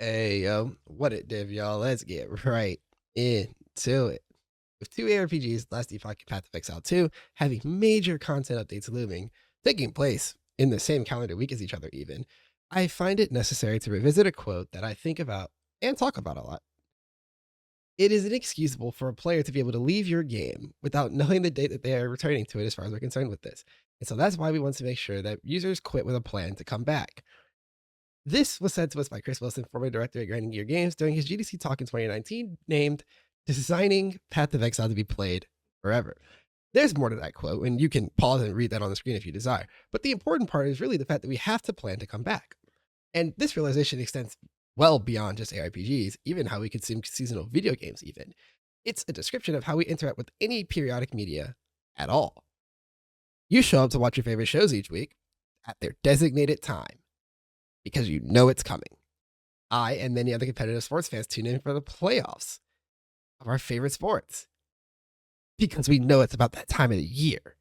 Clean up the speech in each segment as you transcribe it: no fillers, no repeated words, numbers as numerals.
Hey, yo, what it did, y'all? Let's get right into it. With two ARPGs, Last Epoch and Path of Exile 2, having major content updates looming, taking place in the same calendar week as each other, even, I find it necessary to revisit a quote that I think about and talk about a lot. It is inexcusable for a player to be able to leave your game without knowing the date that they are returning to it, as far as we're concerned with this. And so that's why we want to make sure that users quit with a plan to come back. This was said to us by Chris Wilson, former director at Grinding Gear Games, during his GDC talk in 2019, named Designing Path of Exile to be Played Forever. There's more to that quote, and you can pause and read that on the screen if you desire. But the important part is really the fact that we have to plan to come back. And this realization extends well beyond just ARPGs, even how we consume seasonal video games, even. It's a description of how we interact with any periodic media at all. You show up to watch your favorite shows each week at their designated time because you know it's coming. I and many other competitive sports fans tune in for the playoffs of our favorite sports because we know it's about that time of the year.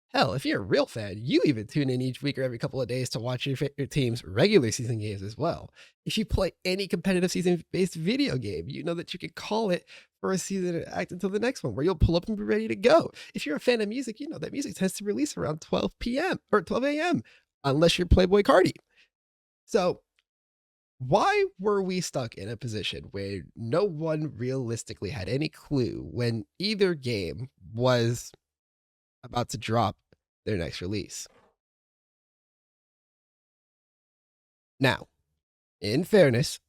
Hell, if you're a real fan, you even tune in each week or every couple of days to watch your favorite team's regular season games as well. If you play any competitive season-based video game, you know that you can call it for a season and act until the next one, where you'll pull up and be ready to go. If you're a fan of music, you know that music tends to release around 12 p.m. or 12 a.m., unless you're Playboy Cardi. So why were we stuck in a position where no one realistically had any clue when either game was about to drop their next release? Now, in fairness,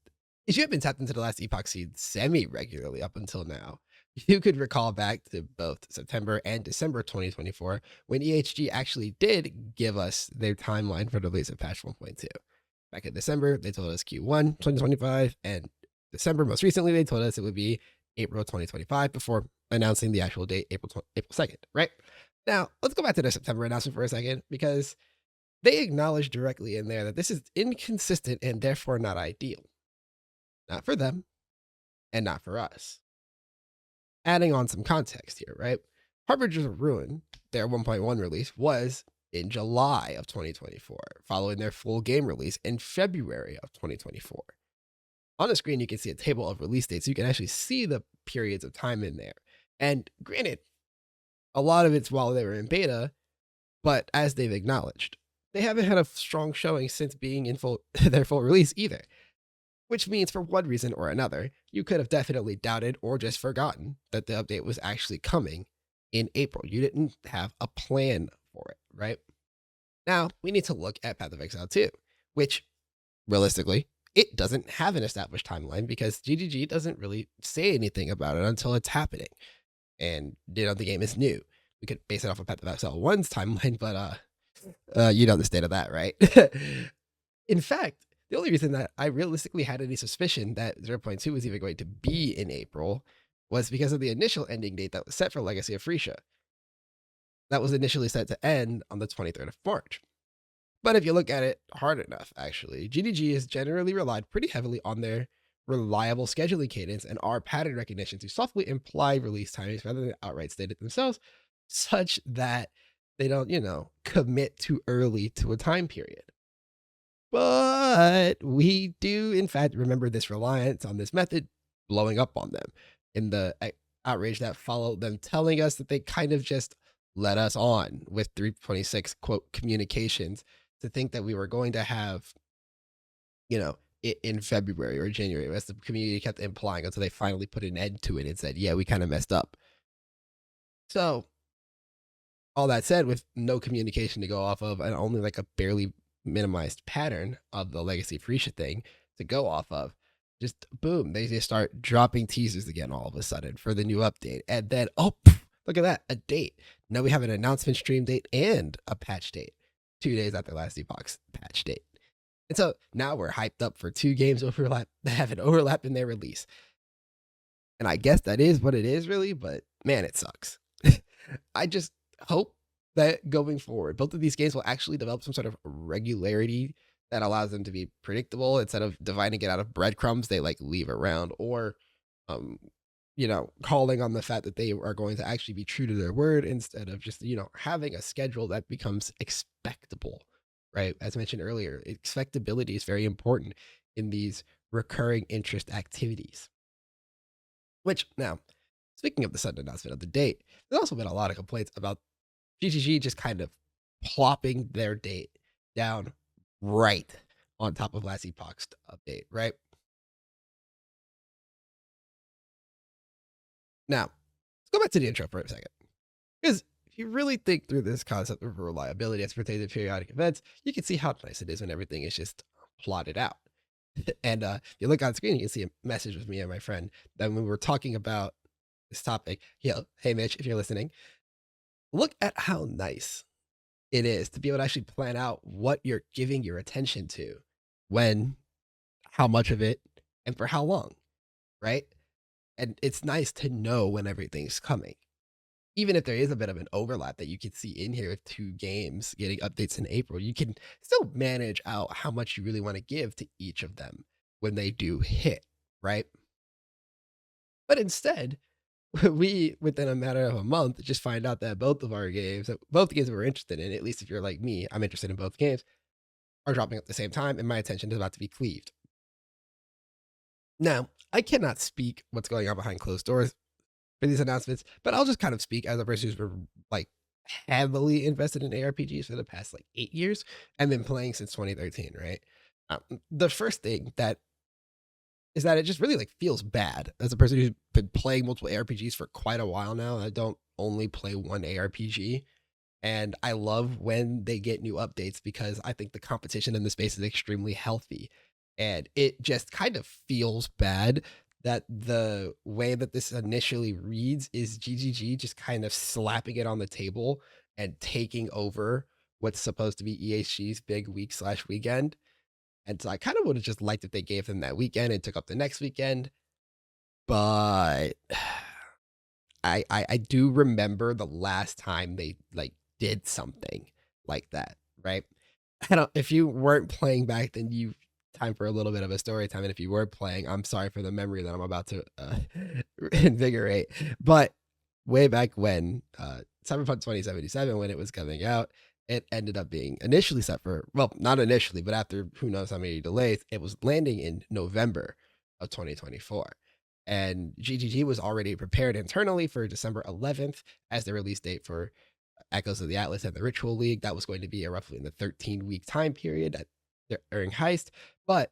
if you have been tapped into the Last Epoch seed semi-regularly up until now, you could recall back to both September and December 2024 when EHG actually did give us their timeline for the release of patch 1.2. Back in December, they told us Q1 2025, and December, most recently, they told us it would be April 2025 before announcing the actual date, April 2nd, right? Now, let's go back to the September announcement for a second, because they acknowledged directly in there that this is inconsistent and therefore not ideal. Not for them, and not for us. Adding on some context here, right? Harbingers of Ruin, their 1.1 release, was in July of 2024, following their full game release in February of 2024. On the screen, you can see a table of release dates. So you can actually see the periods of time in there. And granted, a lot of it's while they were in beta, but as they've acknowledged, they haven't had a strong showing since being in their full release either. Which means, for one reason or another, you could have definitely doubted or just forgotten that the update was actually coming in April. You didn't have a plan for it, right? Now, we need to look at Path of Exile 2, which, realistically, it doesn't have an established timeline because GGG doesn't really say anything about it until it's happening. And, the game is new. We could base it off of Path of Exile 1's timeline, but you know the state of that, right? In fact, the only reason that I realistically had any suspicion that 0.2 was even going to be in April was because of the initial ending date that was set for Legacy of Freesia. That was initially set to end on the 23rd of March. But if you look at it hard enough, actually, GDG has generally relied pretty heavily on their reliable scheduling cadence and our pattern recognition to softly imply release timings rather than outright state it themselves, such that they don't, commit too early to a time period. But we do, in fact, remember this reliance on this method blowing up on them in the outrage that followed them telling us that they kind of just let us on with 326 quote communications to think that we were going to have, it in February or January, as the community kept implying until they finally put an end to it and said, yeah, we kind of messed up. So, all that said, with no communication to go off of and only like a barely minimized pattern of the Legacy Freesia thing to go off of, just boom, they just start dropping teasers again all of a sudden for the new update. And then, look at that, a date. Now we have an announcement stream date and a patch date 2 days after Last Epoch's patch date. And so now we're hyped up for 2 games that have an overlap in their release. And I guess that is what it is, really, but man, it sucks. I just hope that going forward, both of these games will actually develop some sort of regularity that allows them to be predictable instead of dividing it out of breadcrumbs they like leave around, or calling on the fact that they are going to actually be true to their word instead of just, having a schedule that becomes expectable, right? As mentioned earlier, expectability is very important in these recurring interest activities. Which now, speaking of the sudden announcement of the date, there's also been a lot of complaints about GGG just kind of plopping their date down right on top of last Epoch's update, right? Now, let's go back to the intro for a second. Because if you really think through this concept of reliability as pertains to periodic events, you can see how nice it is when everything is just plotted out. And if you look on screen, you can see a message with me and my friend that when we were talking about this topic, hey Mitch, if you're listening, look at how nice it is to be able to actually plan out what you're giving your attention to, when, how much of it, and for how long, right? And it's nice to know when everything's coming. Even if there is a bit of an overlap that you can see in here with two games getting updates in April, you can still manage out how much you really want to give to each of them when they do hit, right? But instead, we, within a matter of a month, just find out that both the games that we're interested in, at least if you're like me, I'm interested in both games, are dropping at the same time, and my attention is about to be cleaved. Now, I cannot speak what's going on behind closed doors for these announcements, but I'll just kind of speak as a person who's been like heavily invested in ARPGs for the past like 8 years and been playing since 2013, right? The first thing that is that it just really like feels bad as a person who's been playing multiple ARPGs for quite a while now. I don't only play one ARPG. And I love when they get new updates because I think the competition in the space is extremely healthy. And it just kind of feels bad that the way that this initially reads is GGG just kind of slapping it on the table and taking over what's supposed to be EHG's big week/weekend. And so I kind of would have just liked if they gave them that weekend and took up the next weekend. But I do remember the last time they like did something like that, right? I don't, if you weren't playing back then, you time for a little bit of a story time, and if you were playing, I'm sorry for the memory that I'm about to invigorate. But way back when, Cyberpunk 2077, when it was coming out, it ended up being initially set for, well, not initially, but after who knows how many delays, it was landing in November of 2024. And GGG was already prepared internally for December 11th as the release date for Echoes of the Atlas and the Ritual League. That was going to be roughly in the 13-week time period during Heist. But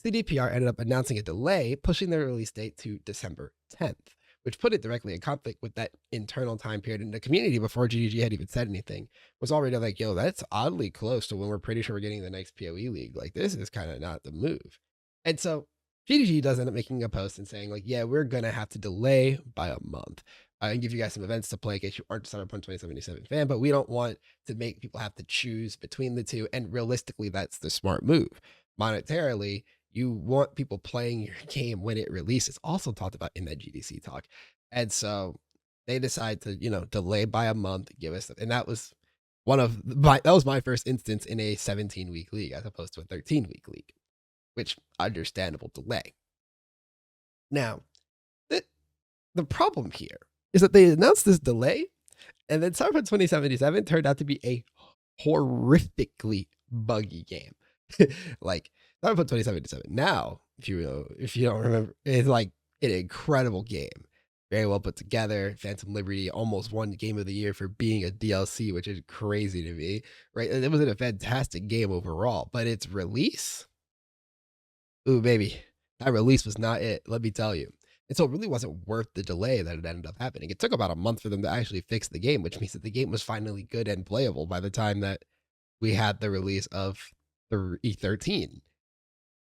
CDPR ended up announcing a delay, pushing their release date to December 10th, which put it directly in conflict with that internal time period. And the community, before GGG had even said anything, was already like, yo, that's oddly close to when we're pretty sure we're getting the next PoE league. Like, this is kind of not the move. And so GGG does end up making a post and saying, like, yeah, we're going to have to delay by a month. I can give you guys some events to play in case you aren't a Cyberpunk 2077 fan, but we don't want to make people have to choose between the two. And realistically, that's the smart move. Monetarily, you want people playing your game when it releases, also talked about in that GDC talk. And so they decide to, delay by a month, give us, and that was that was my first instance in a 17-week league as opposed to a 13-week league, which understandable delay. Now, the problem here is that they announced this delay, and then Cyberpunk 2077 turned out to be a horrifically buggy game. Like Cyberpunk 2077 now, if you don't remember, it's like an incredible game, very well put together. Phantom Liberty almost won Game of the Year for being a DLC, which is crazy to me, right? And it was a fantastic game overall, but its release, ooh baby, that release was not it, let me tell you. And so it really wasn't worth the delay that it ended up happening. It took about a month for them to actually fix the game, which means that the game was finally good and playable by the time that we had the release of the E13.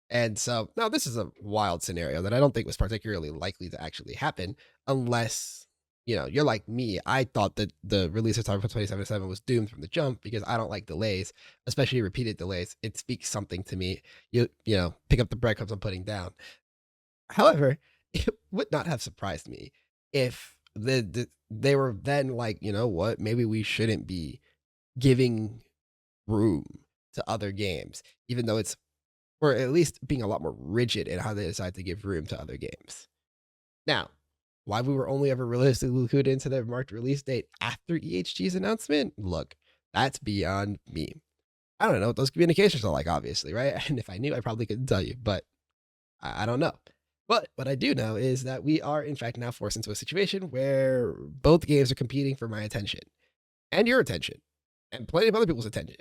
And so now this is a wild scenario that I don't think was particularly likely to actually happen unless, you're like me. I thought that the release of Cyberpunk 2077 was doomed from the jump because I don't like delays, especially repeated delays. It speaks something to me. Pick up the breadcrumbs I'm putting down. However, it would not have surprised me if they were then like, you know what, maybe we shouldn't be giving room to other games, even though it's, or at least being a lot more rigid in how they decide to give room to other games. Now, why we were only ever realistically included into the marked release date after EHG's announcement, look, that's beyond me. I don't know what those communications are like, obviously, right? And if I knew, I probably couldn't tell you, but I don't know. But what I do know is that we are, in fact, now forced into a situation where both games are competing for my attention and your attention and plenty of other people's attention.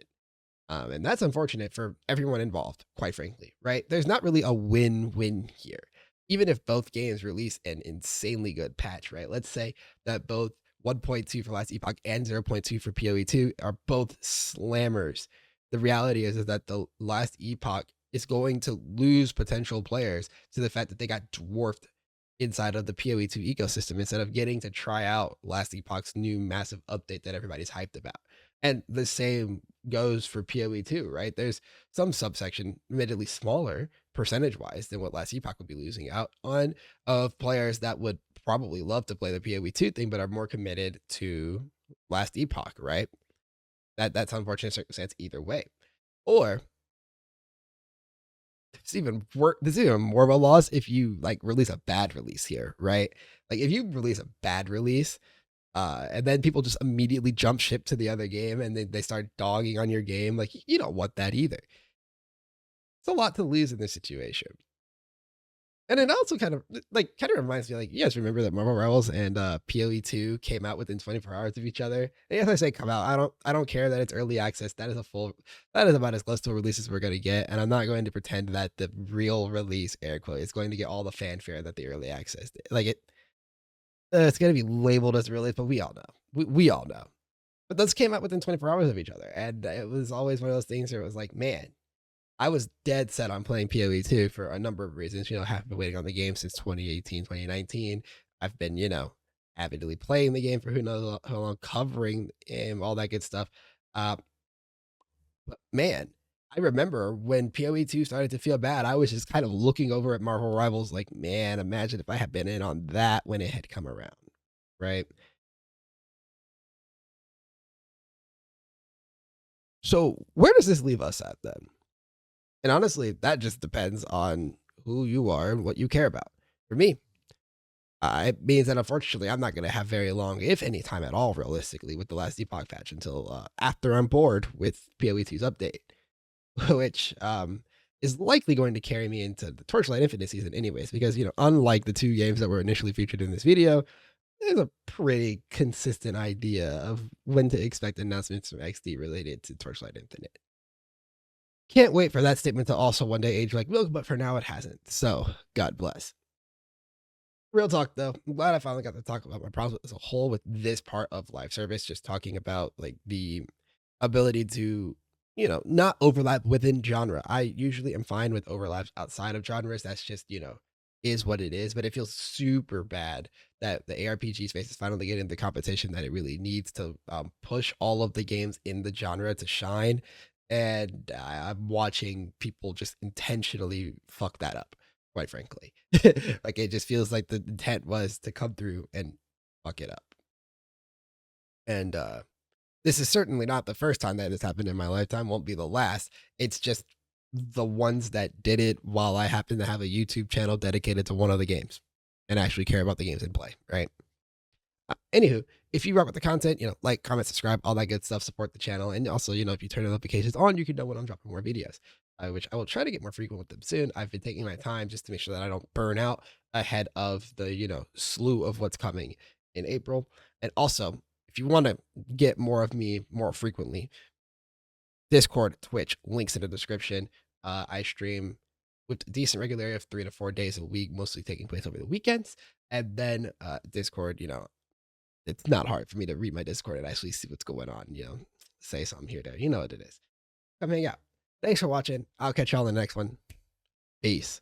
And that's unfortunate for everyone involved, quite frankly, right? There's not really a win-win here. Even if both games release an insanely good patch, right? Let's say that both 1.2 for Last Epoch and 0.2 for PoE2 are both slammers. The reality is that the Last Epoch is going to lose potential players to the fact that they got dwarfed inside of the PoE2 ecosystem instead of getting to try out Last Epoch's new massive update that everybody's hyped about. And the same goes for PoE2, right? There's some subsection, admittedly smaller percentage wise than what Last Epoch would be losing out on, of players that would probably love to play the PoE2 thing, but are more committed to Last Epoch, right? That's an unfortunate circumstance either way. Or there's even more of a loss if you like release a bad release here, right? Like if you release a bad release, and then people just immediately jump ship to the other game and they start dogging on your game. Like, you don't want that either. It's a lot to lose in this situation. And it also kind of reminds me, like, you guys remember that Marvel Rivals and PoE2 came out within 24 hours of each other. And as I say come out, I don't care that it's early access. That is about as close to a release as we're gonna get. And I'm not going to pretend that the real release, air quote, is going to get all the fanfare that the early access did. Like it's gonna be labeled as release, but we all know. We all know. But those came out within 24 hours of each other. And it was always one of those things where it was like, man, I was dead set on playing PoE2 for a number of reasons. You know, I've been waiting on the game since 2018, 2019. I've been, avidly playing the game for who knows how long, covering all that good stuff. But man, I remember when PoE2 started to feel bad, I was just kind of looking over at Marvel Rivals like, man, imagine if I had been in on that when it had come around, right? So where does this leave us at then? And honestly, that just depends on who you are and what you care about. For me, it means that unfortunately, I'm not going to have very long, if any time at all, realistically, with the last Epoch patch until after I'm bored with PoE2's update, which is likely going to carry me into the Torchlight Infinite season, anyways, because, unlike the two games that were initially featured in this video, there's a pretty consistent idea of when to expect announcements from XD related to Torchlight Infinite. Can't wait for that statement to also one day age like milk, but for now it hasn't. So, God bless. Real talk though, I'm glad I finally got to talk about my problems as a whole with this part of live service, just talking about like the ability to, not overlap within genre. I usually am fine with overlaps outside of genres. That's just, is what it is. But it feels super bad that the ARPG space is finally getting the competition that it really needs to push all of the games in the genre to shine. And I'm watching people just intentionally fuck that up, quite frankly. Like it just feels like the intent was to come through and fuck it up. And this is certainly not the first time that has happened in my lifetime, won't be the last. It's just the ones that did it while I happen to have a YouTube channel dedicated to one of the games and actually care about the games in play, right? Anywho, if you rock with the content, like, comment, subscribe, all that good stuff, support the channel. And also, if you turn the notifications on, you can know when I'm dropping more videos, which I will try to get more frequent with them soon. I've been taking my time just to make sure that I don't burn out ahead of the, slew of what's coming in April. And also, if you want to get more of me more frequently, Discord, Twitch, links in the description. I stream with decent regularity of 3 to 4 days a week, mostly taking place over the weekends. And then Discord, it's not hard for me to read my Discord and actually see what's going on, say something here, there. You know what it is. Come hang out. Thanks for watching. I'll catch y'all in the next one. Peace.